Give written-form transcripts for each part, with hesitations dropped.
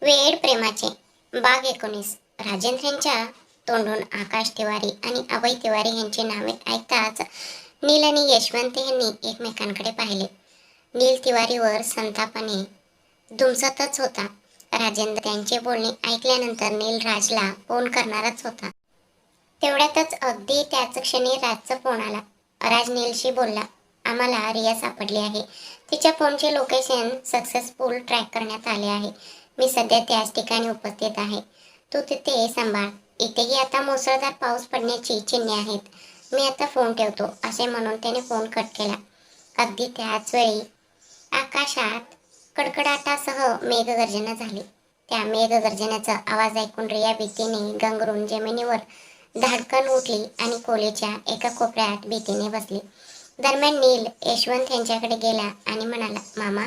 वेड प्रेमाचे भाग 19. राजेंद्रांच्या तोंडून आकाश तिवारी आणि अभय तिवारी यांची नावे ऐकताच नील आणि यशवंत यांनी एकमेकांकडे पाहिले. नील तिवारीवर संतापाने धुमसतच होता. राजेंद्र त्यांचे बोलणे ऐकल्यानंतर नील राजला फोन करणारच होता. तेवढ्यातच अगदी त्याच क्षणी राजचा फोन आला. राज नीलशी बोलला, आम्हाला रिया सापडली आहे. तिच्या फोनचे लोकेशन सक्सेसफुल ट्रॅक करण्यात आले आहे. मी सध्या त्याच ठिकाणी उपस्थित आहे. तू तिथे सांभाळ. इथेही आता मुसळधार पाऊस पडण्याची चिन्हे आहेत. मी आता फोन ठेवतो असे म्हणून त्याने फोन कट केला. अगदी त्याच वेळी आकाशात कडकडाटासह मेघगर्जना झाली. त्या मेघगर्जनेचा आवाज ऐकून रिया भीतीने गंगरून जमिनीवर धाडकन उठली आणि खोलीच्या एका कोपऱ्यात भीतीने बसली. दरम्यान नील यशवंत यांच्याकडे गेला आणि म्हणाला, मामा,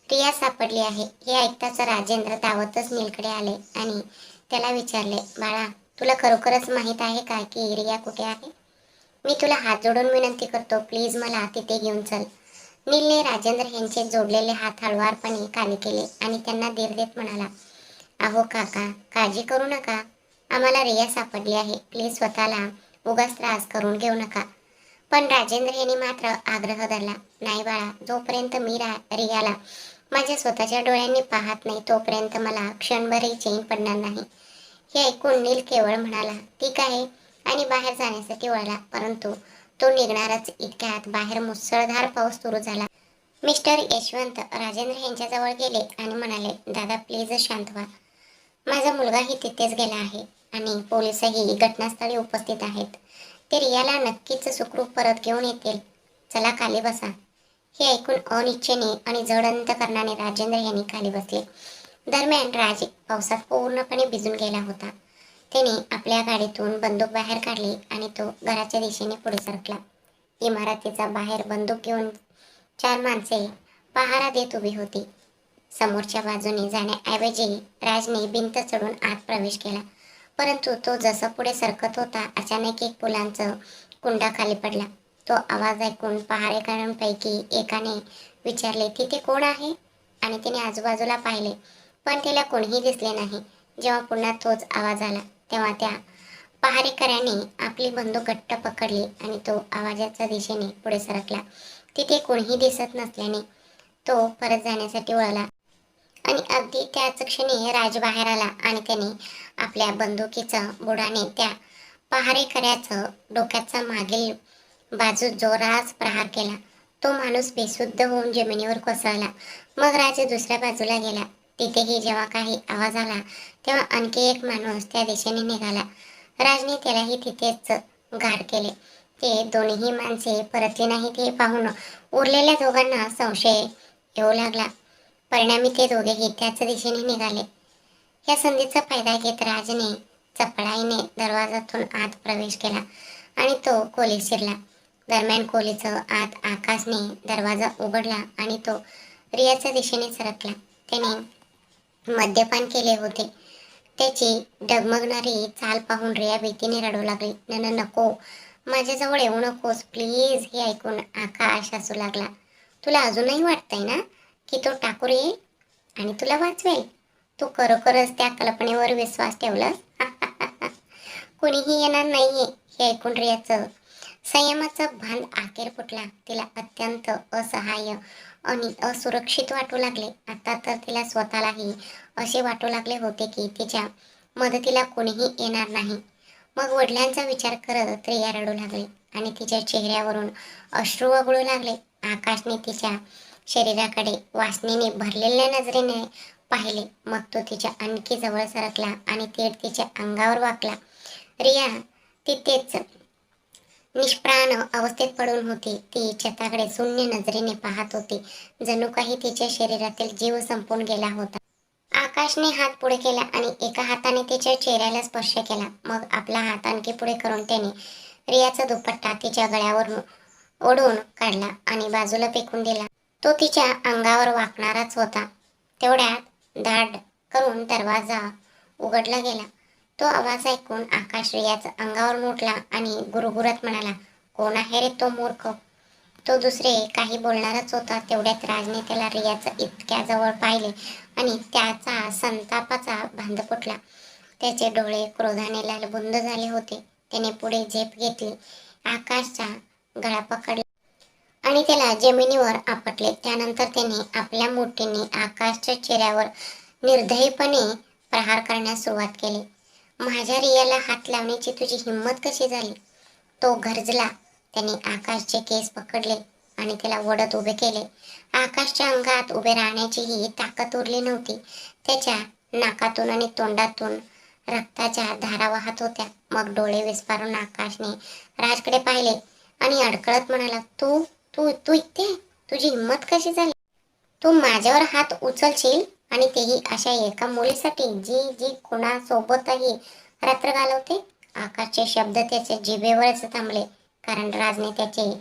रिया सापडली आहे. हे ऐकताच राजेंद्र धावतच नीलकडे आले आणि त्याला विचारले, बाळा, तुला खरोखरच माहीत आहे का की रिया कुठे आहे? मी तुला हात जोडून विनंती करतो, प्लीज मला तिथे घेऊन चल. नीलने राजेंद्र यांचे जोडलेले हात हळुवारपणे खाली केले आणि त्यांना धीर देत म्हणाला, अहो काका, काळजी करू नका. आम्हाला रिया सापडली आहे. प्लीज स्वतःला उगाच त्रास करून घेऊ नका. पण राजेंद्र यांनी मात्र आग्रह धरला, नाही बाळा, जोपर्यंत मी रियाला माझ्या स्वतःच्या डोळ्यांनी पाहत नाही तोपर्यंत मला क्षणभरही चैन पडणार नाही. हे ऐकून नील केवळ म्हणाला, ठीक आहे, आणि बाहेर जाण्यासाठी वळला. परंतु तो निघणारच इतक्यात बाहेर मुसळधार पाऊस सुरू झाला. मिस्टर यशवंत राजेंद्र यांच्याजवळ गेले आणि म्हणाले, दादा, प्लीज शांत व्हा. माझा मुलगाही तिथेच गेला आहे आणि पोलिसही घटनास्थळी उपस्थित आहेत. ते रियाला नक्कीच सुखरूप परत घेऊन येतील. चला खाली बसा. हे ऐकून अनिच्छेने आणि जड अंतकरणाने राजेंद्र यांनी खाली बसले. दरम्यान राज पावसात पूर्णपणे भिजून गेला होता. त्याने आपल्या गाडीतून बंदूक बाहेर काढली आणि तो घराच्या दिशेने पुढे सरकला. इमारतीचा बाहेर बंदूक घेऊन 4 माणसे पहारा देत उभी होती. समोरच्या बाजूने जाण्याऐवजी राजने भिंत चढून आत प्रवेश केला. परंतु तो जसा पुढे सरकत होता अचानक एक फुलांचा कुंडा खाली पडला. तो आवाज ऐकून पहारेकऱ्यांपैकी एकाने विचारले, तिथे कोण आहे? आणि तिने आजूबाजूला पाहिले, पण तिला कोणीही दिसले नाही. जेव्हा पुन्हा तोच आवाज आला तेव्हा त्या पहारेकऱ्याने आपली बंदूक घट्ट पकडली आणि तो आवाजाच्या दिशेने पुढे सरकला. तिथे कोणीही दिसत नसल्याने तो परत जाण्यासाठी वळला आणि अगदी त्याच क्षणी राज बाहेर आला आणि त्याने आपल्या बंदुकीचा बुडाने त्या पहारेकऱ्याचं डोक्याचा मागील बाजू जोरात प्रहार केला. तो माणूस बेशुद्ध होऊन जमिनीवर कोसळला. मग राज दुसऱ्या बाजूला गेला. तिथेही जेव्हा काही आवाज आला तेव्हा आणखी एक माणूस त्या दिशेने निघाला. राजने त्यालाही तिथेच गाड केले. ते दोन्हीही माणसे परतली नाहीत हे पाहून उरलेल्या दोघांना संशय येऊ लागला. परिणामी ते दोघेही त्याच दिशेने निघाले. या संधीचा फायदा घेत राजने चपळाईने दरवाजातून आत प्रवेश केला आणि तो खोलीत शिरला. दरम्यान खोलीचं आत आकाशने दरवाजा उघडला आणि तो रियाच्या दिशेने सरकला. त्याने मद्यपान केले होते. त्याची डगमगणारी चाल पाहून रिया भीतीने रडू लागली. नको, माझ्याजवळ येऊ नकोस प्लीज. हे ऐकून आकाश हसू लागला. तुला अजूनही वाटतंय ना की तो टाकूर येईल आणि तुला वाचवेल? तू खरोखरच त्या कल्पनेवर विश्वास ठेवलास? कोणीही येणार नाहीये. हे ऐकून रियाचं संयमाचा बांध अखेर फुटला. तिला अत्यंत असहाय्य आणि असुरक्षित वाटू लागले. आता तर तिला स्वतःलाही असे वाटू लागले होते की तिच्या मदतीला कोणीही येणार नाही. मग वडिलांचा विचार करत रिया रडू लागली आणि तिच्या चेहऱ्यावरून अश्रू वगळू लागले. आकाशने तिच्या शरीराकडे वासनेने भरलेल्या नजरेने पाहिले. मग तो तिच्या आणखी जवळ सरकला आणि थेट तिच्या अंगावर वाकला. रिया तिथेच निष्प्राण अवस्थेत पडून होती. ती छताकडे शून्य नजरेने पाहत होती, जणू काही तिच्या शरीरातील जीव संपून गेला होता. आकाशने हात पुढे केला आणि एका हाताने तिच्या चेहऱ्याला स्पर्श केला. मग आपला हात आणखी पुढे करून त्याने रियाचा दुपट्टा तिच्या गळ्यावरून ओढून काढला आणि बाजूला फेकून दिला. तो तिच्या अंगावर वाकणाराच होता. तेवढ्यात धाड करून दरवाजा उघडला गेला. तो आवाज ऐकून आकाश रियाच्या अंगावर उठला आणि गुरगुरत म्हणाला, कोण आहे रे तो मूर्ख? तो दुसरे काही बोलणारच होता. तेवढ्यात राजने त्याला रियाच्या इतक्या जवळ पाहिले आणि त्याचा त्याला संतापाचा बांध फुटला. त्याचे डोळे क्रोधाने लालबुंद झाले होते. त्याने पुढे झेप घेतली, आकाशचा गळा पकडला आणि त्याला जमिनीवर आपटले. त्यानंतर त्याने आपल्या मुठीने आकाशच्या चेहऱ्यावर निर्दयीपणे प्रहार करण्यास सुरुवात केली. माझ्या रियाला हात लावण्याची तुझी हिंमत कशी झाली? तो गरजला. त्याने आकाशचे केस पकडले आणि त्याला ओढत उभे केले. आकाशच्या अंगात उभे राहण्याचीही ताकद उरली नव्हती. त्याच्या नाकातून आणि तोंडातून रक्ताच्या धारा वाहत होत्या. मग डोळे विस्फारून आकाशने राजकडे पाहिले आणि अडखळत म्हणाला, तू तू तू इथे? तुझी हिंमत कशी झाली? तू माझ्यावर हात उचलशील आणि तेही अशा एका मुलीसाठी जी जी कोणासोबतही रात्र घालवते? आकाशचे शब्द त्याच्या जिभेवरच थांबले, कारण राजने त्याचे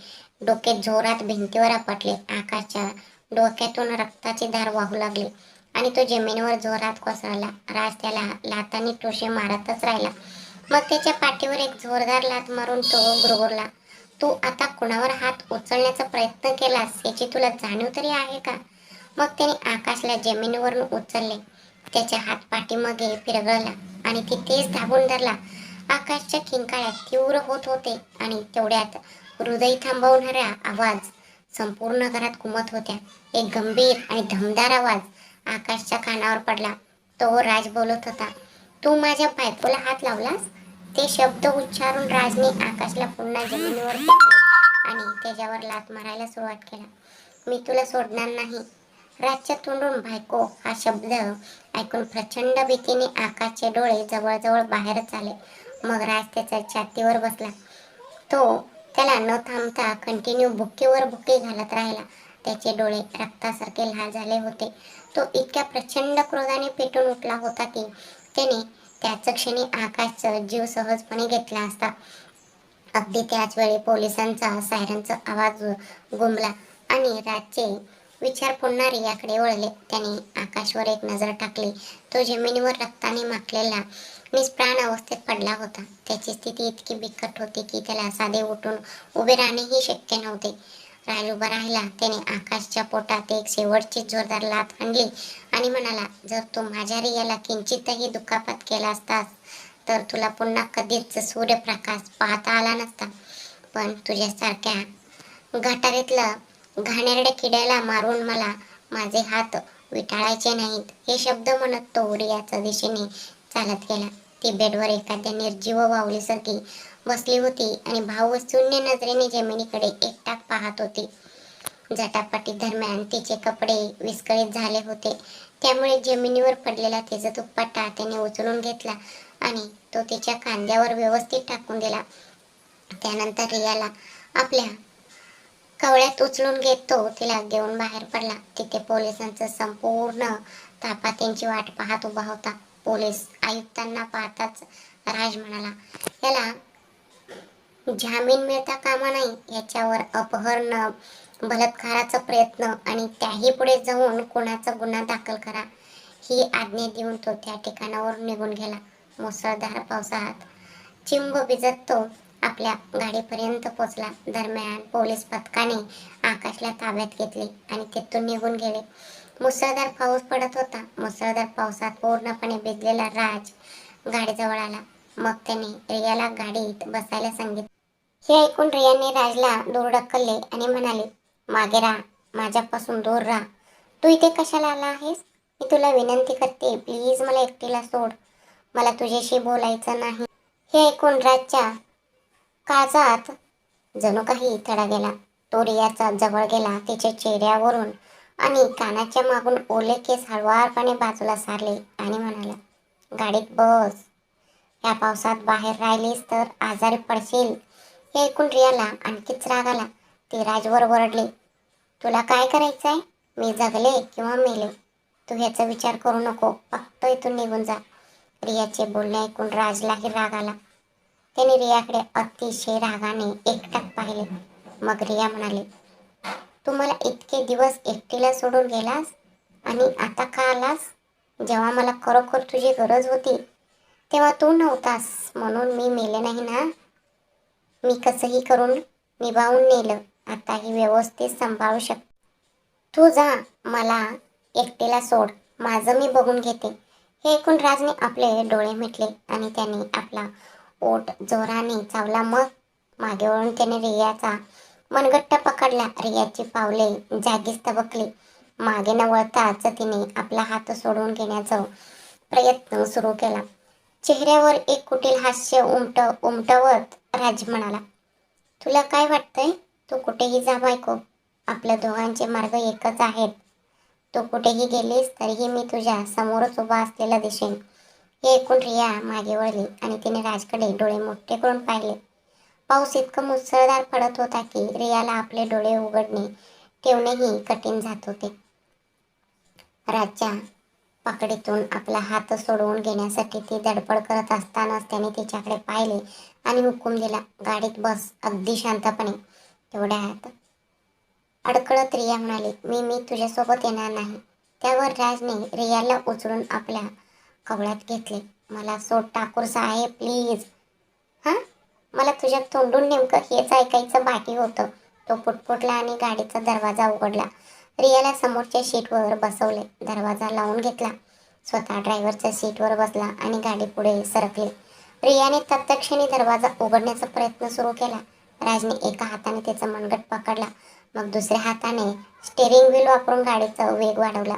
डोके जोरात भिंतीवर आपटले. आकाशच्या डोक्यातून रक्ताची धार वाहू लागली आणि तो जमिनीवर जोरात कोसळला. राज त्याला लातांनी टोचे मारतच राहिला. मग त्याच्या पाठीवर एक जोरदार लात मारून तो गुरगुरला, तू आता कुणावर हात उचलण्याचा प्रयत्न केलास याची तुला जाणीव तरी आहे का? मग त्याने आकाशला जमिनीवरून उचलले. त्याच्या हात पाठीमागे फिरवला आणि तिथेच दाबून धरला. आकाशच्या किंकाळ्या तीव्र होत होते आणि तेवढ्यात हृदय थांबवणाऱ्या आवाज संपूर्ण घरात घुमत होत्या. एक गंभीर आणि दमदार आवाज आकाशच्या कानावर पडला. तो राज बोलत होता, तू माझ्या बायकोला हात लावलास? ते शब्द उच्चारून राजने आकाशला पुन्हा जमिनीवर फेकले आणि त्याच्यावर लात मारायला सुरुवात केला. मी तुला सोडणार नाही. राजच्या तोंडून बायको हा शब्द ऐकून प्रचंड भीतीने आकाशचे डोळे जवळजवळ बाहेरच आले. मग राज त्याच्या छातीवर बसला. तो त्याला न थांबता कंटिन्यू बुक्केवर बुक्के घालत राहिला. त्याचे डोळे रक्तासारखे लाल झाले होते. तो इतक्या प्रचंड क्रोधाने पेटून उठला होता की त्याने त्याच क्षणी आकाशचा जीव सहजपणे घेतला असता. अगदी त्याच वेळी पोलिसांचा सायरनचा आवाज घुमला आणि राजचे विचार पुन्हा रियाकडे वळले. त्याने आकाशवर एक नजर टाकली. तो जमिनीवर रक्ताने माखलेला निष्प्राण अवस्थेत पडला होता. त्याची स्थिती इतकी बिकट होती की त्याला साधे उठून उभे राहणेही शक्य नव्हते. राज उभा राहिला. त्याने आकाशच्या पोटात एक शेवटची जोरदार लाथ हाणली आणि म्हणाला, जर तू माझ्या रियाला किंचितही दुखापत केला असतास तर तुला पुन्हा कधीच सूर्यप्रकाश पाहता आला नसता. पण तुझ्यासारख्या गटारीतलं घाणेरड्या किड्याला मारून मला माझे हात विटाळायचे नाहीत. हे शब्द म्हणत तो रियाच्या दिशेने चालत गेला. ती बेडवर एखाद्या निर्जीव बाहुलीसारखी बसली होती आणि भाऊ शून्य नजरेने जमिनीकडे एकटाक पाहत होती. झटापटी दरम्यान तिचे कपडे विस्कळीत झाले होते. त्यामुळे जमिनीवर पडलेला तिचा दुपट्टा त्याने उचलून घेतला आणि तो तिच्या खांद्यावर व्यवस्थित टाकून दिला. त्यानंतर रियाला आपल्या कवळ्यात उचलून घेत तो तिला घेऊन बाहेर पडला. तिथे पोलिसांचा संपूर्ण ताफा त्यांची वाट पाहत उभा होता. पोलीस आयुक्तांना पाहताच राज म्हणाला, याला जामीन मिळता कामा नाही. याच्यावर अपहरण, बलात्काराचा प्रयत्न आणि त्याही पुढे जाऊन खुनाचा गुन्हा दाखल करा. ही आज्ञा देऊन तो त्या ठिकाणावर निघून गेला. मुसळधार पावसात चिंब भिजत तो आपल्या गाडीपर्यंत पोचला. दरम्यान पोलीस पथकाने आकाशला ताब्यात घेतले आणि तिथून निघून गेले. मुसळधार पाऊस पडत होता. मुसळधार पावसात पूर्णपणे भिजलेला राज गाडीजवळ आला. मग त्याने रियाला गाडीत बसायला सांगितले. हे ऐकून रियाने राजला दूर ढकलले आणि म्हणाले, मागे राहा, माझ्यापासून दूर राहा. तू इथे कशाला आला आहेस? मी तुला विनंती करते, प्लीज मला एकटीला सोड. मला तुझ्याशी बोलायचं नाही. हे ऐकून राजच्या काळजात जणू काही तडा गेला. तो रियाचा जवळ गेला. तिच्या चेहऱ्यावरून आणि कानाच्या मागून ओले केस हळुवारपणे बाजूला सारले आणि म्हणाला, गाडीत बस. या पावसात बाहेर राहिलीस तर आजारी पडशील. हे ऐकून रियाला आणखीच राग आला. ती राजवर ओरडली, तुला काय करायचंय? मी जगले किंवा मेले, तू ह्याचा विचार करू नको. फक्त इथून निघून जा. रियाचे बोलणे ऐकून राजलाही राग आला. त्याने रियाकडे अतिशय रागाने एकटाक पाहिले. मग रिया म्हणाली, तू मला इतके दिवस एकटीला सोडून गेलास आणि आता का आलास? जेव्हा मला खरोखर तुझी गरज होती तेव्हा तू नव्हतास म्हणून मी मेले नाही ना. मी कसंही करून निभावून नेलं. आताही व्यवस्थित सांभाळू शकतो. तू जा, मला एकटीला सोड. माझं मी बघून घेते. हे ऐकून राजने आपले डोळे मिटले आणि त्याने आपला ओठ जोराने चावला. मग मागे वळून त्याने रियाचा मनगट्ट पकडला. रियाची पावले जागीच थबकली. मागे न वळताच तिने आपला हात सोडून घेण्याचा प्रयत्न सुरू केला. चेहऱ्यावर एक कुटील हास्य उमटवत राज म्हणाला, तुला काय वाटतंय? तू कुठेही जा बायको, आपल्या दोघांचे मार्ग एकच आहेत. तू कुठेही गेलीस तरीही मी तुझ्या समोरच उभा असलेला दिसेन. हे ऐकून रिया मागे वळली आणि तिने राजकडे डोळे मोठे करून पाहिले. पाऊस इतका मुसळधार पडत होता की रियाला आपले डोळे उघडणे ठेवणेही कठीण जात होते. राजच्या पकडीतून आपला हात सोडवून घेण्यासाठी ती धडपड करत असतानाच त्याने तिच्याकडे पाहिले आणि हुकूम दिला, गाडीत बस. अगदी शांतपणे. तेवढ्यात अडकळत रिया म्हणाली, मी तुझ्यासोबत येणार नाही. त्यावर राजने रियाला उचलून आपल्या कवळात घेतले. मला सोड ठाकूर साहेब, प्लीज. हां, मला तुझ्या तोंडून नेमकं हेच ऐकायचं बाकी होतं. तो पुटपुटला आणि गाडीचा दरवाजा उघडला. रियाला समोरच्या सीटवर बसवले. दरवाजा लावून घेतला. स्वतः ड्रायव्हरच्या सीटवर बसला आणि गाडी पुढे सरकली. रियाने तत्क्षणी दरवाजा उघडण्याचा प्रयत्न सुरू केला. राजने एका हाताने त्याचा मनगट पकडला. मग दुसऱ्या हाताने स्टेअरिंग व्हील वापरून गाडीचा वेग वाढवला.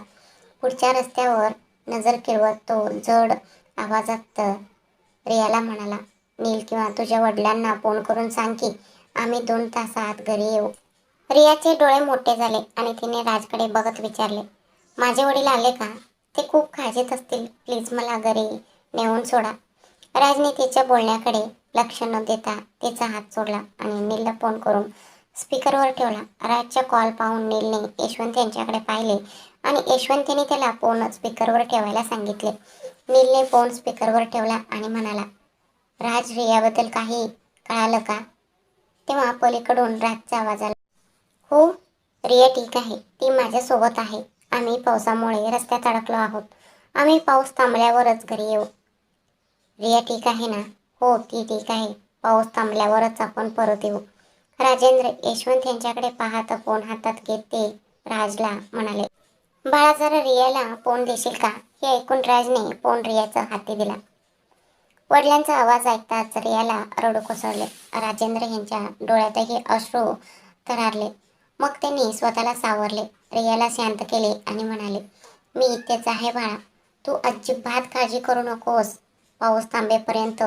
पुढच्या रस्त्यावर नजर फिरवत तो जड आवाजात रियाला म्हणाला, नील किंवा तुझ्या वडिलांना फोन करून सांग की आम्ही 2 तासात घरी येऊ. रियाचे डोळे मोठे झाले आणि तिने राजकडे बघत विचारले, माझे वडील आले का? ते खूप काळजीत असतील. प्लीज मला घरी नेऊन सोडा. राजने तिच्या बोलण्याकडे लक्ष न देता तिचा हात सोडला आणि नीलला फोन करून स्पीकरवर ठेवला. राजचा कॉल पाहून नीलने यशवंत यांच्याकडे पाहिले आणि यशवंत यांनी त्याला फोन स्पीकरवर ठेवायला सांगितले. नीलने फोन स्पीकरवर ठेवला आणि म्हणाला, राज, रियाबद्दल काही कळालं का? तेव्हा पलीकडून राजचा आवाज आला, हो, रिया ठीक आहे. ती माझ्यासोबत आहे. आम्ही पावसामुळे रस्त्यात अडकलो आहोत. आम्ही पाऊस थांबल्यावरच घरी येऊ. रिया ठीक आहे ना? हो, ती ठीक आहे. पाऊस थांबल्यावरच आपण परत येऊ. राजेंद्र यशवंत यांच्याकडे पाहत फोन हातात घेत ते राजला म्हणाले, बाळा, जरा रियाला फोन देशील का? हे ऐकून राजने फोन रियाच्या हाती दिला. वडिलांचा आवाज ऐकताच रियाला रडू कोसळले. राजेंद्र यांच्या डोळ्यातही अश्रू थरारले. मग त्यांनी स्वतःला सावरले, रियाला शांत केले आणि म्हणाले, मी इथेच आहे बाळा. तू अजिबात काळजी करू नकोस. पाऊस थांबेपर्यंत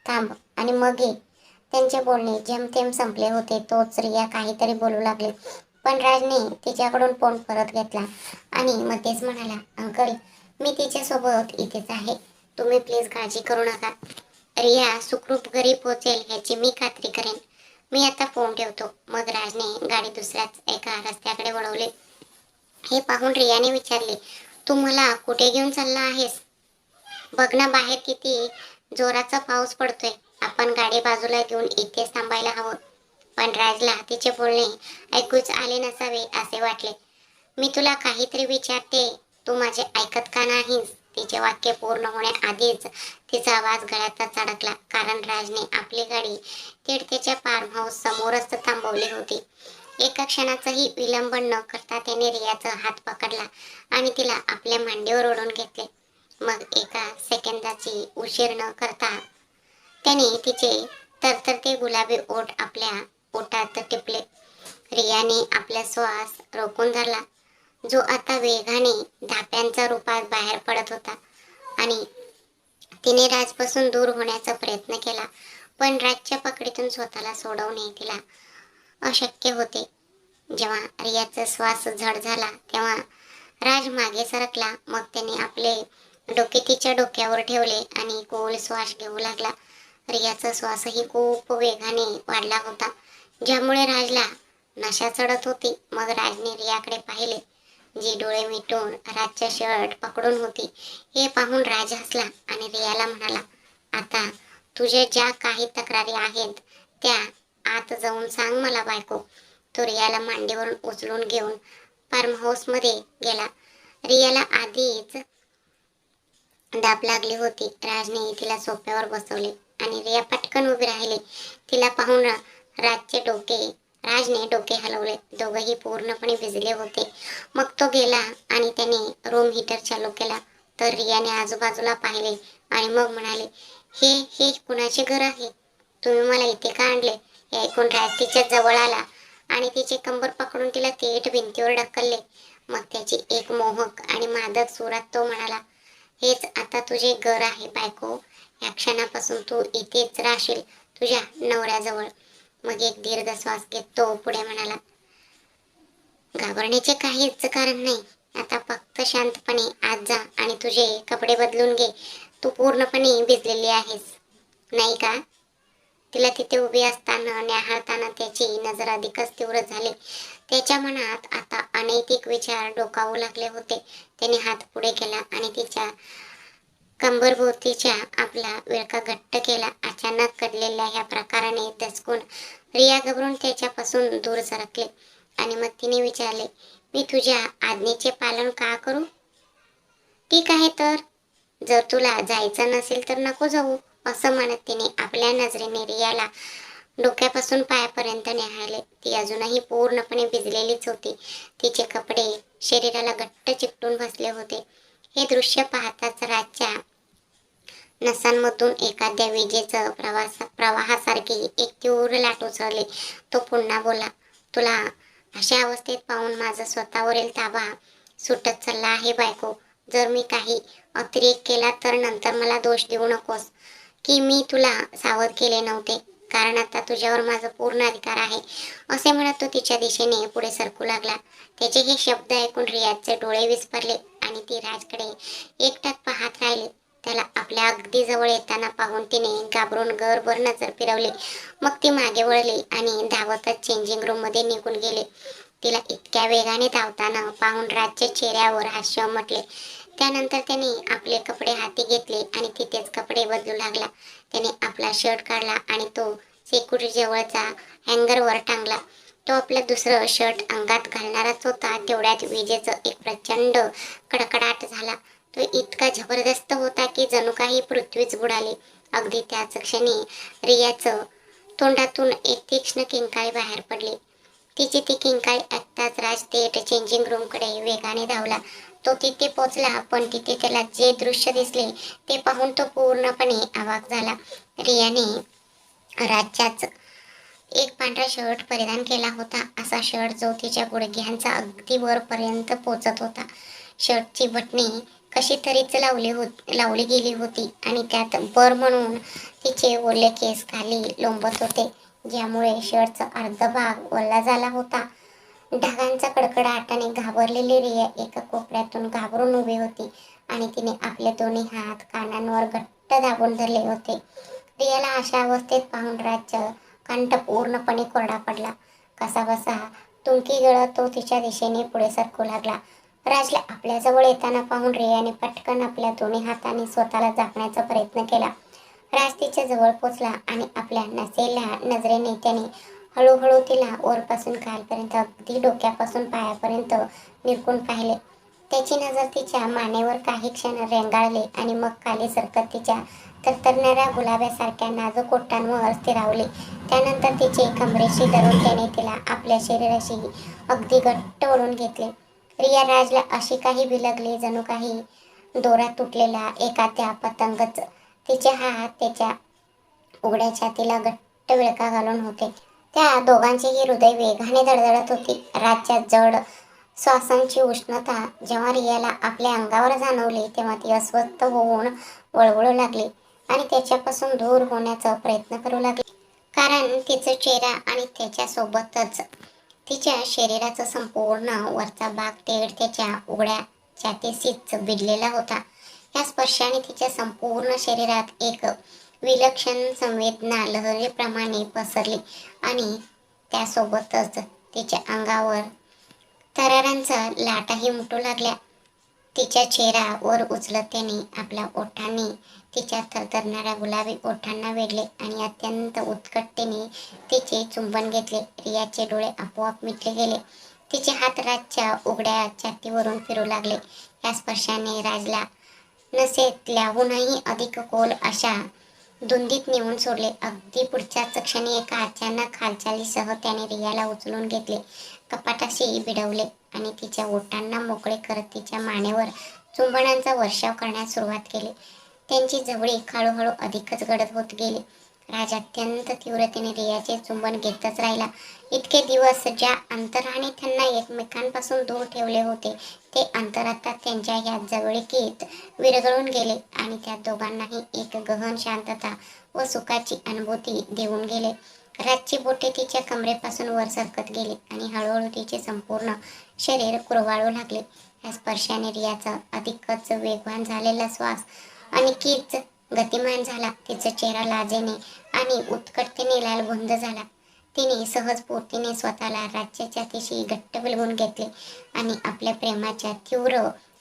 थांब आणि मग ये. त्यांचे बोलणे जेमतेम संपले होते तोच रिया काहीतरी बोलू लागले. पण राजने तिच्याकडून फोन परत घेतला आणि मध्येच म्हणाला, अंकल, मी तिच्यासोबत इथेच आहे. तुम्ही प्लीज काळजी करू नका. रिया सुखरूप घरी पोहोचेल ह्याची मी खात्री करेन. मी आता फोन ठेवतो. मग राजने गाडी दुसऱ्याच एका रस्त्याकडे वळवली. हे पाहून रियाने विचारले, तू मला कुठे घेऊन चालला आहेस? बघ ना, बाहेर किती जोराचा पाऊस पडतोय. आपण गाडी बाजूला घेऊन इथेच थांबायला हवं. पण राजला तिचे बोलणे ऐकूच आले नसावे असे वाटले. मी तुला काहीतरी विचारते, तू माझे ऐकत का नाहीस? तिचे वाक्य पूर्ण होण्याआधीच तिचा आवाज गळ्यातच अडकला, कारण राजने आपली गाडी थेट त्याच्या फार्म हाऊस समोरच थांबवली होती. एका क्षणाचाही विलंब न करता त्याने रियाचा हात पकडला आणि तिला आपल्या मांडीवर ओढून घेतले. मग एका सेकंदाची उशीर न करता त्याने तिचे तरतरते गुलाबी ओठ आपल्या ओठात टिपले. रियाने आपला श्वास रोखून धरला, जो आता वेगाने धाप्यांच्या रूपात बाहेर पडत होता. आणि तिने राजपासून दूर होण्याचा प्रयत्न केला, पण राजच्या पकडीतून स्वतःला सोडवणे तिला अशक्य होते. जेव्हा रियाचा श्वास जड झाला तेव्हा राज मागे सरकला. मग त्याने आपले डोके तिच्या डोक्यावर ठेवले आणि खोल श्वास घेऊ लागला. रियाचा श्वासही खूप वेगाने वाढला होता, ज्यामुळे राजला नशा चढत होती. मग राजने रियाकडे पाहिले, जी डोळे मिटून राजचा शर्ट पकडून होती. हे पाहून राज हसला आणि रियाला म्हणाला, आता तुझ्या ज्या काही तक्रारी आहेत त्या आत जाऊन सांग मला बायको. तो रियाला मांडीवरून उचलून घेऊन फार्म हाऊसमध्ये गेला. रियाला आधीच दाप लागली होती. राजने तिला सोफ्यावर बसवले आणि रिया पटकन उभी राहिली. तिला पाहून राजचे डोके राजने डोके हलवले. दोघंही पूर्णपणे भिजले होते. मग तो गेला आणि त्याने रूम हीटर चालू केला. तर रियाने आजूबाजूला पाहिले आणि मग म्हणाले, हे कुणाचे घर आहे? तुम्ही मला इथे का आणले? हे ऐकून राज तिच्या जवळ आला आणि तिचे कंबर पकडून तिला थेट भिंतीवर ढकलले. मग त्याची एक मोहक आणि मादक सुरात तो म्हणाला, हेच आता तुझे घर आहे बायको. या क्षणापासून तू इथेच राहशील, तुझ्या नवऱ्याजवळ. मग एक दीर्घ श्वास घेत तो पुढे म्हणाला, घाबरण्याचे काहीच कारण नाही. आता फक्त शांतपणे आत जा आणि तुझे कपडे बदलून घे. तू पूर्णपणे भिजलेली आहेस, नाही का? तिला तिथे उभी असताना न्याहाळताना त्याची नजर अधिकच तीव्र झाली. त्याच्या मनात आता अनैतिक विचार डोकावू लागले होते. त्याने हात पुढे केला आणि तिच्या कंबरभोवतीच्या आपला विळखा घट्ट केला. अचानक घडलेल्या ह्या प्रकाराने दचकून रिया घाबरून त्याच्यापासून दूर सरकले आणि मग तिने विचारले, मी तुझ्या आज्ञेचे पालन का करू? ठीक आहे तर, जर तुला जायचं नसेल तर नको जाऊ, असं म्हणत तिने आपल्या नजरेने रियाला डोक्यापासून पायापर्यंत न्याहाळले. ती अजूनही पूर्णपणे भिजलेलीच होती. तिचे कपडे शरीराला घट्ट चिकटून बसले होते. हे दृश्य पाहताच राजच्या नसांमधून एखाद्या विजेचं प्रवाहासारखी एक तीव्र लाट उसळली. तो पुन्हा बोलला, तुला अशा अवस्थेत पाहून माझा स्वतःवरील ताबा सुटत चालला आहे बायको. जर मी काही अतिरेक केला तर नंतर मला दोष देऊ नकोस की मी तुला सावध केले नव्हते, कारण आता तुझ्यावर माझा पूर्ण अधिकार आहे. असे म्हणत तो तिच्या दिशेने पुढे सरकू लागला. त्याचे हे शब्द ऐकून रियाजचे डोळे विस्फारले आणि ती राजकडे एकटाक पाहत राहिली. त्याला आपल्या अगदी जवळ येताना पाहून तिने घाबरून गरभर नजर फिरवली. मग ती मागे वळली आणि धावतच चेंजिंग रूम मध्ये निघून गेले. तिला इतक्या वेगाने धावताना पाहून राजच्या चेहऱ्यावर हास्य उमटले. त्यानंतर त्याने आपले कपडे हाती घेतले आणि तिथेच कपडे बदलू लागला. त्याने आपला शर्ट काढला आणि तो सिक्युरिटी जवळचा हँगरवर टांगला. तो आपलं दुसरं शर्ट अंगात घालणारच होता. तेवढ्यात विजेचं एक प्रचंड कडकडाट झाला. तो इतका जबरदस्त होता की जणू काही पृथ्वीच बुडाली. अगदी त्याच क्षणी रियाचं तोंडातून एक तीक्ष्ण किंकाळी बाहेर पडली. तिची ती किंकाळी ऐकताच राज थेट चेंजिंग रूमकडे वेगाने धावला. तो तिथे पोहोचला, पण तिथे त्याला जे दृश्य दिसले ते पाहून तो पूर्णपणे अवाक झाला. रियाने राजच्याच एक पांढरा शर्ट परिधान केला होता. असा शर्ट जो तिच्या गुडघ्यांचा अगदी वरपर्यंत पोचत होता. शर्टची बटणे कशी तरीच लावली गेली होती आणि त्यात बर म्हणून तिचे ओले केस खाली लोंबत होते, ज्यामुळे शर्टचा अर्धा भाग ओला झाला होता. ढगांचा कडकडाटाने घाबरलेली रिया एका कोपऱ्यातून घाबरून उभी होती आणि तिने आपले दोन्ही हात कानांवर घट्ट दाबून धरले होते. रियाला अशा अवस्थेत पाहून राजचा कंठ पूर्णपणे कोरडा पडला. कसाबसा तुंकी गळत तो तिच्या दिशेने पुढे सरकू लागला. राजला आपल्या जवळ येताना पाहून रियाने पटकन आपल्या दोन्ही हातांनी स्वतःला झाकण्याचा प्रयत्न केला. राज तिच्या जवळ पोचला आणि आपल्या नसेल्या नजरेने त्याने हळूहळू तिला वरपासून खालपर्यंत अगदी डोक्यापासून पायापर्यंत निरखून पाहिले. त्याची नजर तिच्या मानेवर काही क्षण रेंगाळली आणि मग खाली सरकत तिच्या तरतरणाऱ्या गुलाब्यासारख्या नाजूक ओठांवर स्थिरावली. त्यानंतर तिचे कमरेशी धरून त्याने तिला आपल्या शरीराशी अगदी घट्ट ओढून घेतले. रिया राजला अशी काही बिलगली जणू काही दोरा तुटलेला एखाद्या पतंगच. तिचे हात त्याच्या उघड्या छातीला घट्ट विळखा घालून होते. त्या दोघांचीही हृदय वेगाने धडधडत होती. राजच्या जड श्वासांची उष्णता जेव्हा रियाला आपल्या अंगावर जाणवली तेव्हा ती अस्वस्थ होऊन वळवळू लागली आणि त्याच्यापासून दूर होण्याचा प्रयत्न करू लागली. कारण तिचा चेहरा आणि त्याच्यासोबतच तिच्या शरीराचा संपूर्ण वरचा भाग थेट त्याच्या उघड्या छातीशीच भिडलेला होता. या स्पर्शाने तिच्या संपूर्ण शरीरात एक विलक्षण संवेदना लहरीप्रमाणे पसरली आणि त्यासोबतच तिच्या अंगावर थरारांच्या लाटाही उमटू लागल्या. तिच्या चेहरा वर उचलत त्याने आपल्या ओठांनी तिच्या थरथरणाऱ्या गुलाबी ओठांना वेढले आणि अत्यंत उत्कटतेने तिचे चुंबन घेतले. रियाचे डोळे आपोआप मिटले गेले. तिचे हात राजच्या उघड्या छातीवरून फिरू लागले. या स्पर्शाने राजला नसेल्याहूनही अधिक खोल अशा धुंदीत नेऊन सोडले. अगदी पुढच्याच क्षणी एका अचानक हालचालीसह त्याने रियाला उचलून घेतले, कपाटाशी भिडवले आणि तिच्या ओठांना मोकळे करत तिच्या मानेवर चुंबनांचा वर्षाव करण्यास सुरुवात केली. त्यांची जवळीक हळूहळू अधिकच गडद होत गेली. राज अत्यंत तीव्रतेने रियाचे चुंबन घेतच राहिला. इतके दिवस ज्या अंतराने त्यांना एकमेकांपासून दूर ठेवले होते, ते अंतर आता त्यांच्या या जवळीकीत विरघळून गेले आणि त्या दोघांनाही एक गहन शांतता व सुखाची अनुभूती देऊन गेले. राजची बोटे तिच्या कमरेपासून वर सरकत गेली आणि हळूहळू तिचे संपूर्ण शरीर कुरवाळू लागले. या स्पर्शाने रियाचा अधिकच वेगवान झालेला श्वास आणखीच गतिमान झाला. तिचा चेहरा लाजेने आणि उत्कटतेने लालबुंद झाला. तिने सहजपूर्तीने स्वतःला राजच्या छातीशी घट्ट बिलगून घेतले आणि आपल्या प्रेमाच्या तीव्र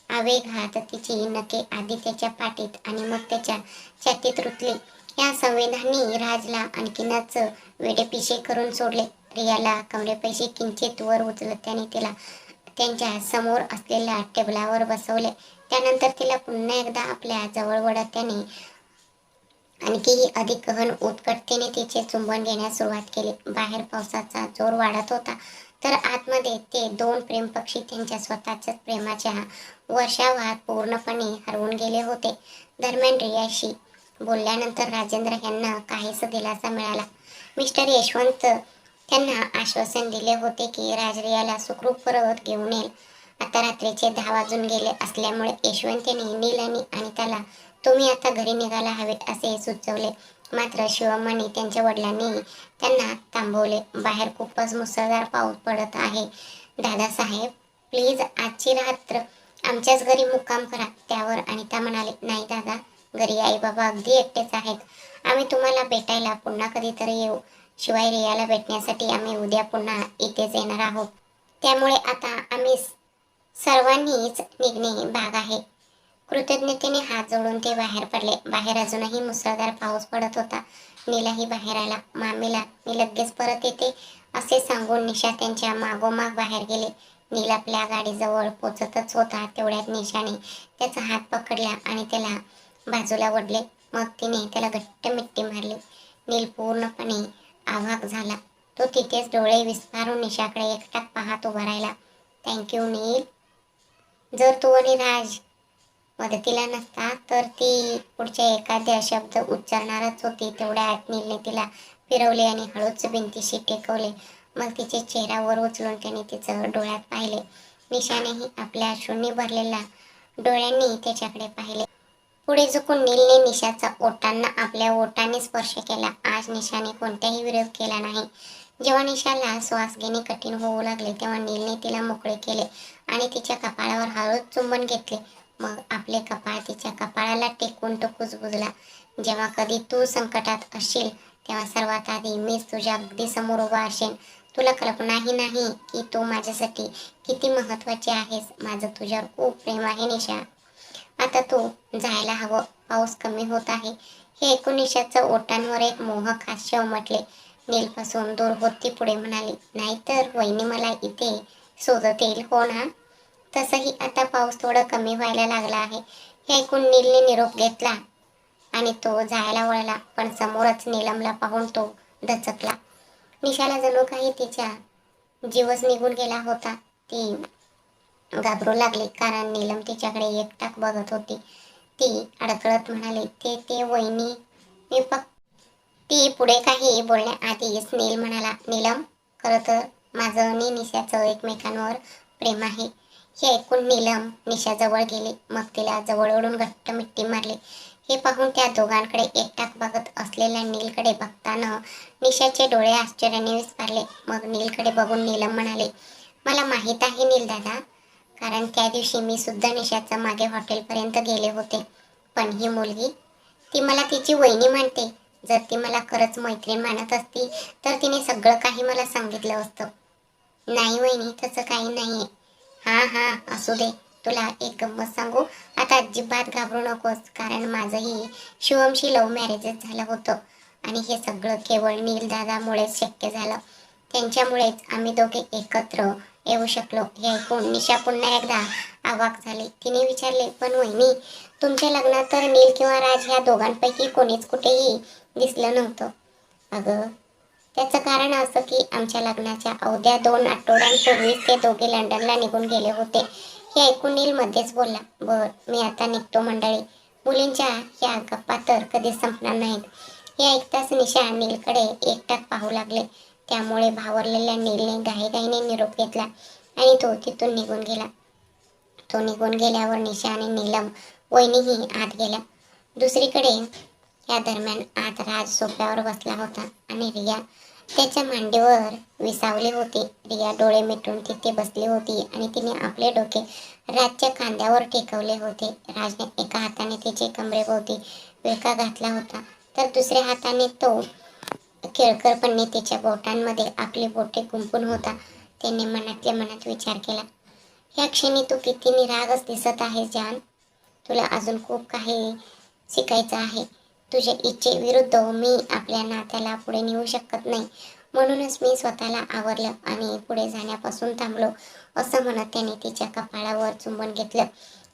आवेगात तिची नखे आधी त्याच्या पाठीत आणि मग त्याच्या छातीत रुतली. या संवेदांनी राजला आणखीनच वेडेपिशे करून सोडले. रियाला कमरेपैशी किंचित वर उचलत त्याने तिला त्यांच्या समोर असलेल्या टेबलावर बसवले. त्यानंतर तिला पुन्हा एकदा आपल्या जवळ वळत त्याने आणखीही अधिक गहन उत्कटतेने तिचे चुंबन घेण्यास सुरुवात केली. बाहेर पावसाचा जोर वाढत होता, तर आतमध्ये ते दोन प्रेमपक्षी त्यांच्या स्वतःच्याच प्रेमाच्या वर्षावात पूर्णपणे हरवून गेले होते. दरम्यान रियाशी बोलल्यानंतर राजेंद्र यांना काहीस दिलासा मिळाला. मिस्टर यशवंत त्यांना आश्वासन दिले होते की राज रियाला सुखरूप परत घेऊन येईल. आता रात्रीचे 10 वाजून गेले असल्यामुळे यशवंत यांनी नील आणि त्याला तुम्ही आता घरी निघायला हवे असे सुचवले. मात्र शिवम आणि त्यांच्या वडिलांनी त्यांना थांबवले. बाहेर खूपच मुसळधार पाऊस पडत आहे. दादासाहेब, प्लीज आजची रात्र आमच्याच घरी मुक्काम करा. त्यावर अनिता म्हणाली, नाही दादा, घरी आई बाबा अगदी एकटेच आहेत. आम्ही तुम्हाला भेटायला पुन्हा कधीतरी येऊ. शिवाय रियाला भेटण्यासाठी आम्ही उद्या पुन्हा इथेच येणार आहोत. त्यामुळे आता आम्ही सर्वांनीच निघणे भाग आहे. कृतज्ञतेने हात जोडून ते बाहेर पडले. बाहेर अजूनही मुसळधार पाऊस पडत होता. नीलाही बाहेर आला. मामीला मी लगेच परत येते असे सांगून निशा त्यांच्या मागोमाग बाहेर गेले. नील आपल्या गाडीजवळ पोचतच होता तेवढ्यात निशाने त्याचा हात पकडला आणि त्याला बाजूला ओढले. मग तिने त्याला घट्ट मिठी मारली. नील पूर्णपणे अवाक झाला. तो तिथेच डोळे विस्फारून निशाकडे एकटाक पाहत उभा राहिला. थँक्यू नील. जर तू आणि राज मदतीला नसता तर ती पुढच्या एखाद्या शब्द उच्चारणारच होती. तेवढ्या आत नीलने तिला फिरवले आणि हळूच भिंतीशी टेकवले. मग तिचे चेहऱ्यावर उचलून त्याने तिचं डोळ्यात पाहिले. निशानेही आपल्या अश्रूंनी भरलेल्या डोळ्यांनी त्याच्याकडे पाहिले. पुढे झुकून नीलने निशाचा ओठांना आपल्या ओठांनी स्पर्श केला. आज निशाने कोणताही विरोध केला नाही. जेव्हा निशाला श्वास घेणे कठीण होऊ लागले तेव्हा नीलने तिला मोकळे केले आणि तिच्या कपाळावर हळूच चुंबन घेतले. मग आपले कपाळ तिच्या कपाळाला टेकून तो कुजबुजला. जेव्हा कधी तू संकटात असशील तेव्हा सर्वात आधी मीच तुझ्या अगदी समोर उभा असेन. तुला कल्पनाही नाही की तू माझ्यासाठी किती महत्त्वाची आहेस. माझं तुझ्यावर खूप प्रेम आहे निशा. आता तू जायला हवं. पाऊस कमी होत आहे. हे ऐकून निशाचं ओठांवर एक मोहक हास्य उमटले. नीलपासून दूर होत ती पुढे म्हणाली, नाहीतर वहिनी मला इथे शोधतील हो ना. तसंही आता पाऊस थोडं कमी व्हायला लागला आहे. हे ऐकून नीलने निरोप घेतला आणि तो जायला वळला. पण समोरच नीलमला पाहून तो दचकला. निशाला जणू काही तिच्या जीवच निघून गेला होता. ती घाबरू लागली कारण नीलम तिच्याकडे एकटाक बघत होती. ती अडकळत म्हणाली, ते वहिनी मी फक्त. ती पुढे काही बोलण्याआधीच नील म्हणाला, नीलम, खरं तर माझं आणि निशाचं एकमेकांवर प्रेम आहे. हे ऐकून नीलम निशाजवळ गेली. मग तिला जवळ ओढून घट्ट मिठी मारली. हे पाहून त्या दोघांकडे एकटाक बघत असलेल्या नीलकडे बघताना निशाचे डोळे आश्चर्याने विस्फारले. मग नीलकडे बघून नीलम म्हणाले, मला माहीत आहे नील दादा, कारण त्या दिवशी मी सुद्धा निशाच्या मागे हॉटेलपर्यंत गेले होते. पण ही मुलगी, ती मला तिची वहिनी मानते. जर ती मला खरंच मैत्रीण मानत असती तर तिने सगळं काही मला सांगितलं असतं. नाही वहिनी, तसं काही नाहीये. हा असू दे. तुला एक गंमत सांगू. आता अजिबात घाबरू नकोस, कारण माझंही शिवमशी लव्ह मॅरेजच झालं होतं आणि हे सगळं केवळ नील दादामुळेच शक्य झालं. त्यांच्यामुळेच आम्ही दोघे एकत्र येऊ शकलो. हे ऐकून निशा पुन्हा एकदा अवाक झाली. तिने विचारले, पण वहिनी, तुमच्या लग्नात तर नील किंवा राज ह्या दोघांपैकी कोणीच कुठेही दिसलं नव्हतं. अगं, त्याचं कारण असं की आमच्या लग्नाच्या अवघ्या 2 आठवड्यांपूर्वीच ते दोघे लंडनला निघून गेले होते. हे ऐकून नील मध्येच बोलला, बर, मी आता निघतो मंडळी. मुलींच्या या गप्पा तर कधीच संपणार नाहीत. हे ऐकताच निशा नीलकडे एकटाक पाहू लागले. त्यामुळे भावरलेल्या नीलने घाईघाईने निरोप घेतला आणि तो तिथून निघून गेला. तो निघून गेल्यावर निशा आणि नीलम वहिनीही आत गेल्या. दुसरीकडे या दरम्यान आत राज सोफ्यावर बसला होता आणि रिया त्याच्या मांडीवर विसावली होती. रिया डोळे मिटून तिथे बसली होती आणि तिने आपले डोके राजच्या खांद्यावर टेकवले होते. राजने एका हाताने तिचे कमरेभोवती विळखा घातला होता, तर दुसऱ्या हाताने तो खेळकरपणे तिच्या बोटांमध्ये आपली बोटे गुंफून होता. त्याने मनातल्या मनात विचार केला, ह्या क्षणी तू किती निरागस दिसत आहेस जान. तुला अजून खूप काही शिकायचं आहे. तुझ्या इच्छेविरुद्ध मी आपल्या नात्याला पुढे नेऊ शकत नाही. म्हणूनच मी स्वतःला आवरलं आणि पुढे जाण्यापासून थांबलो. असं म्हणत त्याने तिच्या कपाळावर चुंबन घेतलं.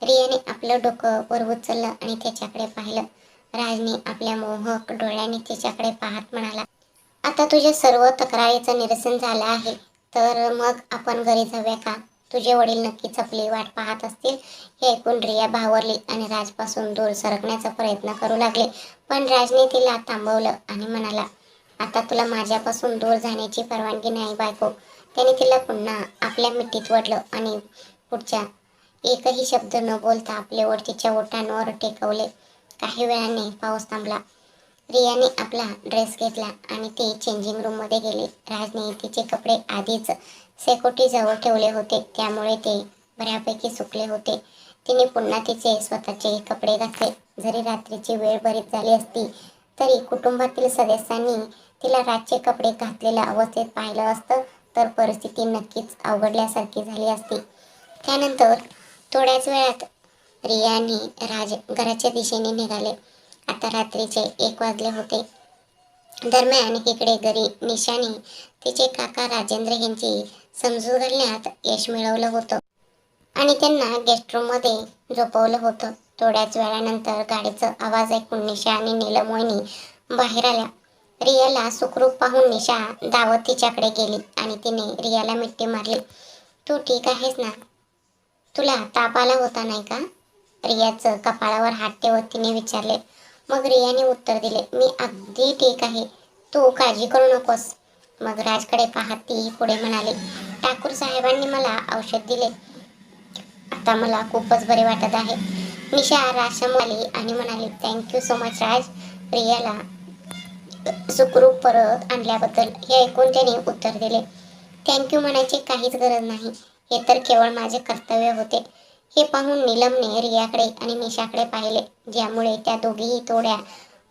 रियाने आपलं डोकं वर उचललं आणि त्याच्याकडे पाहिलं. राजने आपल्या मोहक डोळ्याने तिच्याकडे पाहत म्हणाला, आता तुझ्या सर्व तक्रारीचं निरसन झालं आहे, तर मग आपण घरी जाऊया का? तुझे वडील नक्कीच आपली वाट पाहत असतील. हे ऐकून रिया भावरली आणि राजपासून दूर सरकण्याचा प्रयत्न करू लागले. पण राजने तिला थांबवलं आणि म्हणाला, आता तुला माझ्यापासून दूर जाण्याची परवानगी नाही बायको. त्याने तिला पुन्हा आपल्या मिठीत ओढलं आणि पुढच्या एकही शब्द न बोलता आपले ओठ तिच्या ओठांवर टेकवले. काही वेळाने पाऊस थांबला. रियाने आपला ड्रेस घेतला आणि ती चेंजिंग रूममध्ये गेली. राजने तिचे कपडे आधीच सेकोटीजवळ ठेवले होते, त्यामुळे ते बऱ्यापैकी सुकले होते. तिने पुन्हा तिचे स्वतःचे कपडे घातले. जरी रात्रीची वेळ बरीच झाली असती, तरी कुटुंबातील सदस्यांनी तिला रातचे कपडे घातलेल्या अवस्थेत पाहिलं असतं तर परिस्थिती नक्कीच अवघडल्यासारखी झाली असती. त्यानंतर थोड्याच वेळात रिया आणि राज घराच्या दिशेने निघाले. आता रात्रीचे 1 वाजले होते. दरम्यान इकडे घरी निशाने तिचे काका राजेंद्र यांची समजूत घालण्यात यश मिळवलं होतं आणि त्यांना गेस्ट रूम मध्ये झोपवलं होतं. थोड्याच वेळानंतर गाडीचा आवाज ऐकून निशा आणि नीलम वहिनी बाहेर आल्या. रियाला सुखरूप पाहून निशा धावत तिच्याकडे गेली आणि तिने रियाला मिठी मारली. तू ठीक आहेस ना? तुला ताप आला होता नाही का? रियाचं कपाळावर हात ठेवत तिने विचारले. मग रियाने उत्तर दिले, मी अगदी ठीक आहे, तू काळजी करू नकोस. मग राजकडे पाहत ती पुढे म्हणाली, ठाकूर साहेबांनी मला औषध दिले. आता मला खूपच बरे वाटत आहे. निशा राजसमोर आली आणि म्हणाली, थँक्यू सो मच राज, रियाला सुखरूप परत आणल्याबद्दल. हे ऐकून त्याने उत्तर दिले, थँक्यू म्हणायची काहीच गरज नाही, हे तर केवळ माझे कर्तव्य होते. हे पाहून नीलमने रियाकडे आणि निशाकडे पाहिले, ज्यामुळे त्या दोघीही थोड्या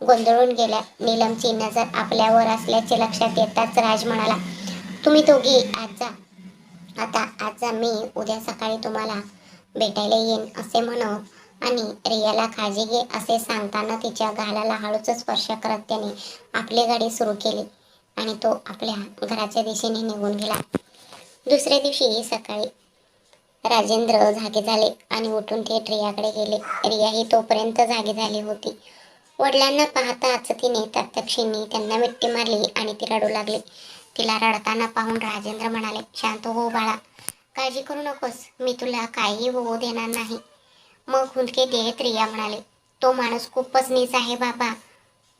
गोंधळून गेल्या. नीलमची नजर आपल्यावर असल्याचे लक्षात येताच राज म्हणाला, तुम्ही दोघी आज जा. आज जा, मी उद्या सकाळी तुम्हाला भेटायला येईन असे म्हणत आणि रियाला काळजी घे असे सांगताना तिच्या गालाला हळूच स्पर्श करत त्याने आपली गाडी सुरू केली आणि तो आपल्या घराच्या दिशेने निघून गेला. दुसऱ्या दिवशी सकाळी राजेंद्र जागे झाले आणि उठून थेट रियाकडे गेले. रियाही तोपर्यंत जागी झाली होती. वडिलांना पाहताच तिने तत्क्षणी त्यांना मिठी मारली आणि ती रडू लागली. तिला रडताना पाहून राजेंद्र म्हणाले, शांत हो बाळा, काळजी करू नकोस, मी तुला काही होऊ देणार नाही. मग हुंदके देत रिया म्हणाले, तो माणूस खूपच नीच आहे बाबा.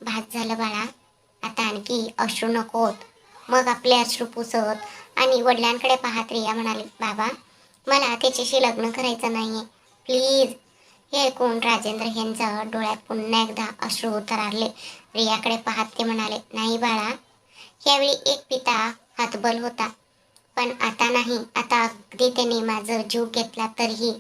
भात झालं बाळा, आता आणखी अश्रू नकोत. मग आपले अश्रू पुसत आणि वडिलांकडे पाहत रिया म्हणाली, बाबा, मला त्याच्याशी लग्न करायचं नाहीये, प्लीज. हे ऐकून राजेंद्र यांच्या डोळ्यात पुन्हा एकदा अश्रू उतरले. रियाकडे पाहत ते म्हणाले, नाही बाळा, यावेळी एक पिता हतबल होता, पण आता नाही. आता अगदी त्याने माझा जीव घेतला तरीही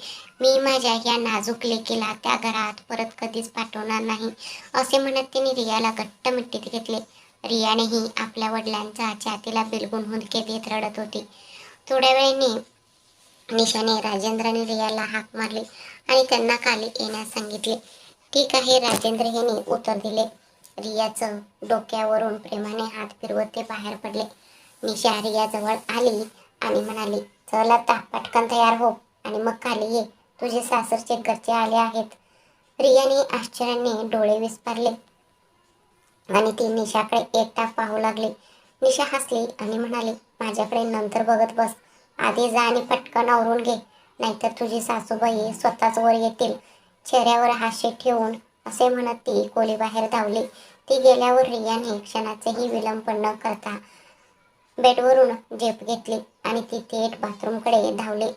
मी माझ्या या नाजूक लेकीला त्या घरात परत कधीच पाठवणार नाही असे म्हणत तिने रियाला घट्ट मिठीत घेतले. रियानेही आपल्या वडिलांच्या छातीला बिलगून हुंदके देत रडत होती. थोड्या वेळाने निशाने राजेंद्रने रियाला हाक मारली आणि त्यांना खाली येण्यास सांगितले. ठीक आहे राजेंद्र यांनी उत्तर दिले. रियाचं डोक्यावरून प्रेमाने हात फिरवत ते बाहेर पडले. निशा रियाजवळ आली आणि म्हणाली, चल आता पटकन तयार हो आणि मग खाली ये, तुझे सासरचे घरचे आले आहेत. रियाने आश्चर्याने डोळे विस्फारले आणि ती निशाकडे एकटाक पाहू लागली. निशा हसली आणि म्हणाली, माझ्याकडे नंतर बघत बस, आधी जा आणि पटकन आवरून घे, नाहीतर तुझी सासूबाई स्वतःच वर येतील. चेहऱ्यावर हास्य ठेवून असे म्हणत ती खोलीबाहेर धावली. ती गेल्यावर रियाने क्षणाचेही विलंब न करता बेडवरून झेप घेतली आणि ती थेट बाथरूमकडे धावली.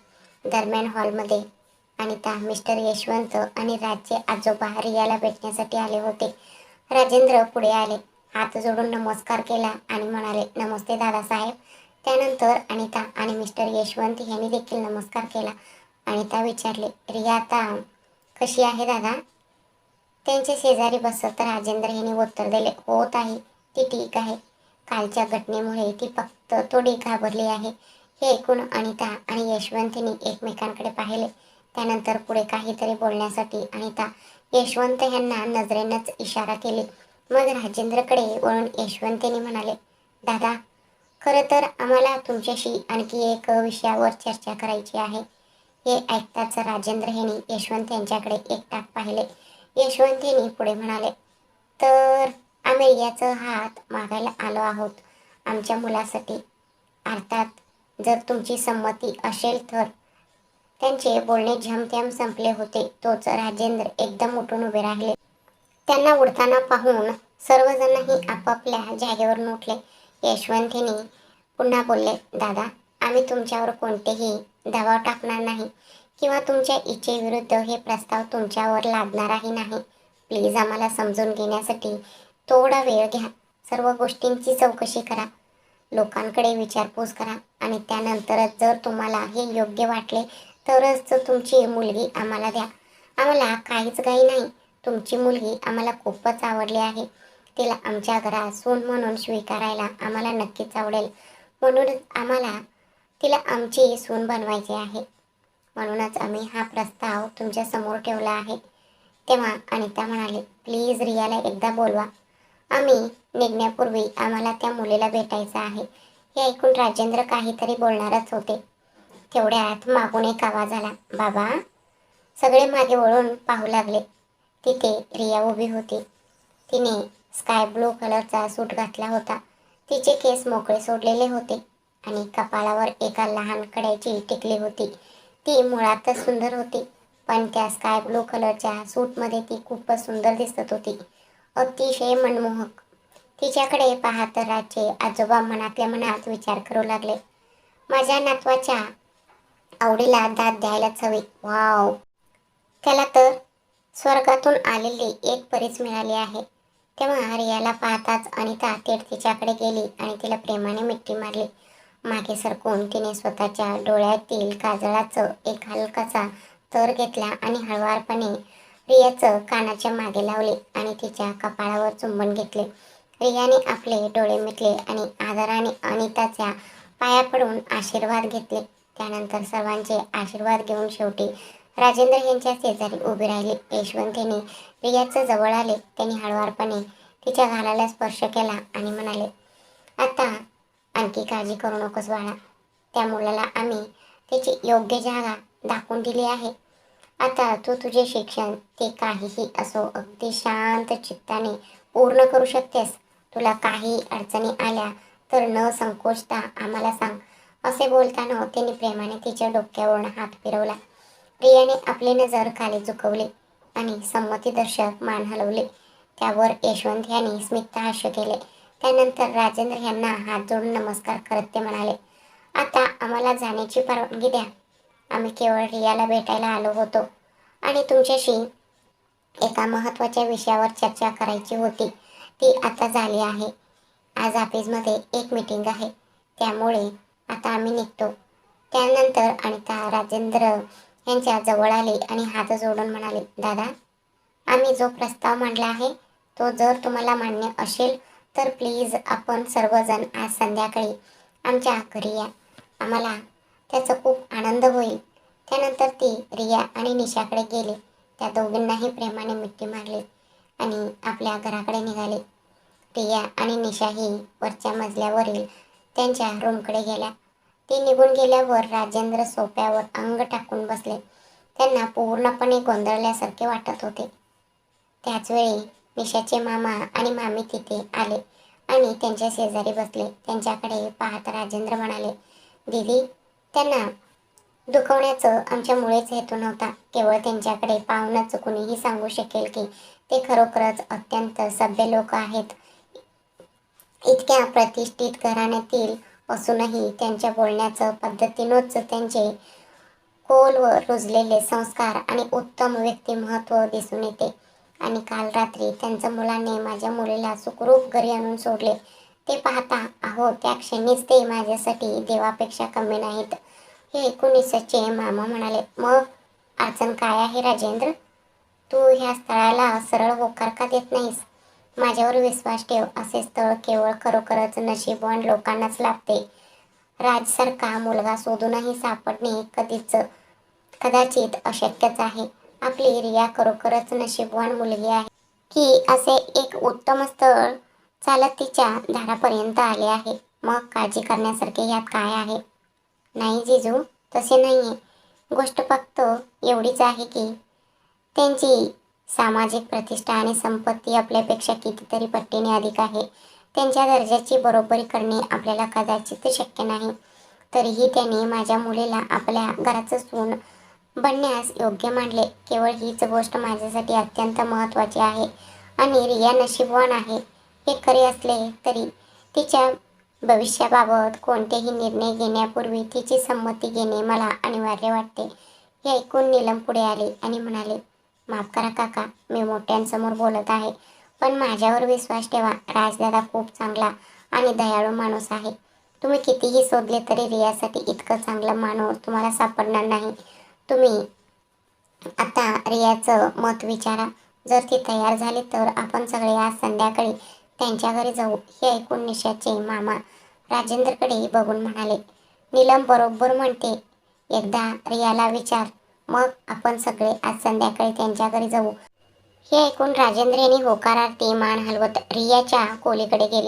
दरम्यान हॉलमध्ये अनिता, मिस्टर यशवंत आणि राजचे आजोबा रियाला भेटण्यासाठी आले होते. राजेंद्र पुढे आले, हात जोडून नमस्कार केला आणि म्हणाले, नमस्ते दादासाहेब. त्यानंतर अनिता आणि मिस्टर यशवंत यांनी देखील नमस्कार केला. अनिता विचारले, रिया आता कशी आहे दादा? त्यांच्या शेजारी बसत राजेंद्र यांनी उत्तर दिले, हो ताई, ती ठीक आहे. कालच्या घटनेमुळे ती फक्त थोडी घाबरली आहे. हे ऐकून अनिता आणि यशवंतनी एकमेकांकडे पाहिले. त्यानंतर पुढे काहीतरी बोलण्यासाठी अनिता यशवंत यांना नजरेनंच इशारा केली. मग राजेंद्रकडे वळून यशवंतनी म्हणाले, दादा, खरं तर आम्हाला तुमच्याशी आणखी एक विषयावर चर्चा करायची आहे. हे ऐकताच राजेंद्र यांनी यशवंत यांच्याकडे एकटाक पाहिले. यशवंत यांनी पुढे म्हणाले, तर आम्ही रियाचा हात मागायला आलो आहोत आमच्या मुलासाठी. अर्थात जर तुमची संमती असेल तर. त्यांचे बोलणे झमथम संपले होते तोच राजेंद्र एकदम उठून उभे राहिले. त्यांना उडताना पाहून सर्वजणही आपापल्या जागेवरून उठले. यशवंतनी पुन्हा बोलले, दादा, आम्ही तुमच्यावर कोणतेही दबाव टाकणार नाही किंवा तुमच्या इच्छेविरुद्ध हे प्रस्ताव तुमच्यावर लादणारही नाही. प्लीज आम्हाला समजून घेण्यासाठी थोडा वेळ घ्या. सर्व गोष्टींची चौकशी करा, लोकांकडे विचारपूस करा आणि त्यानंतरच जर तुम्हाला हे योग्य वाटले तरच तुमची मुलगी आम्हाला द्या. आम्हाला काहीच घाई नाही. तुमची मुलगी आम्हाला खूपच आवडली आहे. तिला आमच्या घरात सून म्हणून स्वीकारायला आम्हाला नक्कीच आवडेल. म्हणूनच आम्हाला तिला आमची सून बनवायची आहे. म्हणूनच आम्ही हा प्रस्ताव तुमच्या समोर ठेवला आहे. तेव्हा अनिता म्हणाली, प्लीज रियाला एकदा बोलवा. आम्ही निघण्यापूर्वी आम्हाला त्या मुलीला भेटायचं आहे. हे ऐकून राजेंद्र काहीतरी बोलणारच होते. तेवढ्यात मागून एक आवाज आला, बाबा. सगळे मागे वळून पाहू लागले. तिथे रिया उभी होती. तिने स्काय ब्लू कलरचा सूट घातला होता. तिचे केस मोकळे सोडलेले होते आणि कपाळावर एका लहान कड्याची टिकली होती. ती मुळातच सुंदर होती, पण त्या स्काय ब्लू कलरच्या सूटमध्ये ती खूपच सुंदर दिसत होती, अतिशय मनमोहक. तिच्याकडे पाहत राजचे आजोबा मनातल्या मनात विचार करू लागले, माझ्या नातवाच्या आवडीला दाद द्यायलाच हवी. वाव, त्याला तर स्वर्गातून आलेली एक परीच मिळाली आहे. तेव्हा रियाला पाहताच अनिता थेट तिच्याकडे गेली आणि तिला प्रेमाने मिठी मारली. मागे सरकून तिने स्वतःच्या डोळ्यातील काजळाचं एक हलकासा तर घेतला आणि हळुवारपणे रियाचं कानाच्या मागे लावले आणि तिच्या कपाळावर चुंबन घेतले. रियाने आपले डोळे मिटले आणि आदराने अनिताच्या पाया पडून आशीर्वाद घेतले. त्यानंतर सर्वांचे आशीर्वाद घेऊन शेवटी राजेंद्र यांच्या शेजारी उभे राहिले. यशवंतने रियाचं जवळ आले. त्यांनी हळुवारपणे तिच्या गालाला स्पर्श केला आणि म्हणाले, आता आणखी काळजी करू नकोस बाळा. त्या मुलाला आम्ही त्याची योग्य जागा दाखवून दिली आहे. आता तू तुझे शिक्षण, ते काहीही असो, अगदी शांत चित्ताने पूर्ण करू शकतेस. तुला काही अडचणी आल्या तर न संकोचता आम्हाला सांग. असे बोलताना त्यांनी प्रेमाने तिच्या डोक्यावरून हात फिरवला. रियाने आपली नजर खाली झुकवली आणि संमतीदर्शक मान हलवली. त्यावर यशवंत यांनी स्मित हास्य केले. त्यानंतर राजेंद्र यांना हात जोडून नमस्कार करत ते म्हणाले, आता आम्हाला जाण्याची परवानगी द्या. आम्ही केवळ रियाला भेटायला आलो होतो आणि तुमच्याशी एका महत्त्वाच्या विषयावर चर्चा करायची होती. ती आता झाली आहे. आज ऑफिसमध्ये एक मीटिंग आहे, त्यामुळे आता आम्ही निघतो. त्यानंतर अनिता राजेंद्र यांच्या जवळ आले आणि हात जोडून म्हणाले, दादा, आम्ही जो प्रस्ताव मांडला आहे तो जर तुम्हाला मान्य असेल तर प्लीज आपण सर्वजण आज संध्याकाळी आमच्या घरी या. आम्हाला त्याचा खूप आनंद होईल. त्यानंतर ती रिया आणि निशाकडे गेली. त्या दोघींनाही प्रेमाने मिठी मारली आणि आपल्या घराकडे निघाले. रिया आणि निशाही वरच्या मजल्यावरील त्यांच्या रूमकडे गेल्या. ती निघून गेल्यावर राजेंद्र सोफ्यावर अंग टाकून बसले. त्यांना पूर्णपणे गोंधळल्यासारखे वाटत होते. त्याचवेळी निशाचे मामा आणि मामी तिथे आले आणि त्यांच्या शेजारी बसले. त्यांच्याकडे पाहत राजेंद्र म्हणाले, दीदी, त्यांना दुखवण्याचं आमच्यामुळेच हेतू नव्हता. केवळ त्यांच्याकडे पाहूनच कुणीही सांगू शकेल की ते खरोखरच अत्यंत सभ्य लोक आहेत. इतक्या प्रतिष्ठित घराण्यातील असूनही त्यांच्या बोलण्याच्या पद्धतीनंच त्यांचे खोल व रुजलेले संस्कार आणि उत्तम व्यक्तिमत्व दिसून येते. आणि काल रात्री त्यांच्या मुलाने माझ्या मुलीला सुखरूप घरी आणून सोडले. ते पाहता आहो त्या क्षणीच ते माझ्यासाठी देवापेक्षा कमी नाहीत. हे ऐकून निशाचे मामा म्हणाले, मग अडचण काय आहे राजेंद्र? तू ह्या स्थळाला सरळ होकार का देत नाहीस? माझ्यावर विश्वास ठेव. असे स्थळ केवळ खरोखरच नशीबवान लोकांनाच लाभते. राजसारखा मुलगा शोधूनही सापडणे कदाचित अशक्यच आहे. आपली रिया खरोखरच नशीबवान मुलगी आहे की असे एक उत्तम स्थळ चालत तिच्या दारापर्यंत आले आहे. मग काळजी करण्यासारखे यात काय आहे? नाही जिजू, तसे नाहीये. गोष्ट फक्त एवढीच आहे की त्यांची सामाजिक प्रतिष्ठा आणि संपत्ती आपल्यापेक्षा कितीतरी पटीने अधिक आहे. त्यांच्या दर्जाची बरोबरी करणे आपल्याला कदाचित शक्य नाही. तरीही त्यांनी माझ्या मुलीला आपल्या घराचं सून बनण्यास योग्य मानले. केवळ हीच गोष्ट माझ्यासाठी अत्यंत महत्त्वाची आहे. आणि रिया नशीबवान आहे हे खरे असले तरी तिच्या भविष्याबाबत कोणतेही निर्णय घेण्यापूर्वी तिची संमती घेणे मला अनिवार्य वाटते. हे ऐकून नीलम पुढे आली आणि म्हणाले, माफ करा काका, मी मोठ्यांसमोर बोलत आहे, पण माझ्यावर विश्वास ठेवा. राजदादा खूप चांगला आणि दयाळू माणूस आहे. तुम्ही कितीही शोधले तरी रियासाठी इतकं चांगलं माणूस तुम्हाला सापडणार नाही. तुम्ही आता रियाचं मत विचारा. जर ती तयार झाली तर आपण सगळे आज संध्याकाळी त्यांच्या घरी जाऊ. हे ऐकून निशाचे मामा राजेंद्रकडे बघून म्हणाले, नीलम बरोबर म्हणते. एकदा रियाला विचार, मग आपण सगळे आज संध्याकाळी त्यांच्या घरी जाऊ. हे ऐकून राजेंद्र यांनी होकारार्थी मान हलवत रियाच्या खोलीकडे गेले.